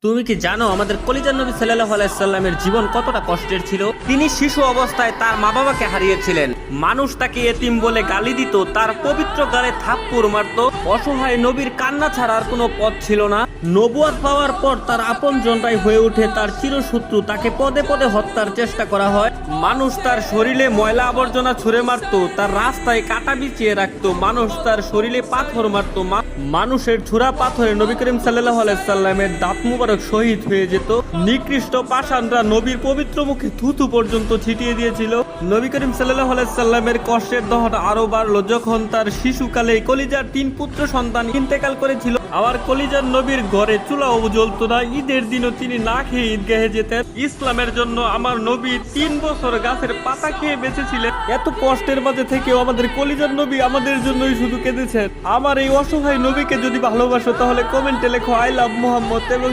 তুমি কি জানো আমাদের কলিজার নবী সাল্লাল্লাহু আলাইহি সাল্লামের জীবন কতটা কষ্টের ছিল? তিনি শিশু অবস্থায় তার মা বাবাকে হারিয়েছিলেন। মানুষ তাকে এতিম বলে গালি দিত, তার পবিত্র গালে থাপ্পড় মারত। অসহায় নবীর কান্না ছাড়া আর কোনো পথ ছিল না। নবুয়ত পাওয়ার পর তার আপনজনরাই হয়ে ওঠে তার চিরশত্রু। তাকে পদে পদে হত্যার চেষ্টা করা হয়। মানুষ তার শরীরে ময়লা আবর্জনা ছুঁড়ে মারত, তার রাস্তায় কাঁটা বিছিয়ে রাখতো। মানুষ তার শরীরে পাথর মারত। মানুষের ছুরা পাথরে নবী করিম সাল্লাল্লাহু আলাইহি সাল্লামের দাঁত মুবারক শহীদ হয়ে যেত। নিকৃষ্ট পাষাণরা নবীর পবিত্র মুখে থুথু পর্যন্ত ছিটিয়ে দিয়েছিল। নবী করিম সাল্লাল্লাহু আলাইহি সাল্লামের কষ্টের দহন আরো বাড়লো যখন তার শিশুকালে কলিজার 3 পুত্র সন্তান ইন্তেকাল করেছিল। আবার কলিজার নবীর ঘরে চুলাও জ্বলতো না। ঈদের দিনও তিনি না খেয়ে ঈদগাহে যেতেন। ইসলামের জন্য আমার নবী 3 বছর গাছের পাতা খেয়ে বেঁচেছিলেন। এত কষ্টের মাঝে থেকেও আমাদের কলিজার নবী আমাদের জন্যই শুধু কেঁদেছেন। আমার এই অসহায় নবীকে যদি ভালোবাসো তাহলে কমেন্টে লেখো আই লাভ মুহাম্মদ এবং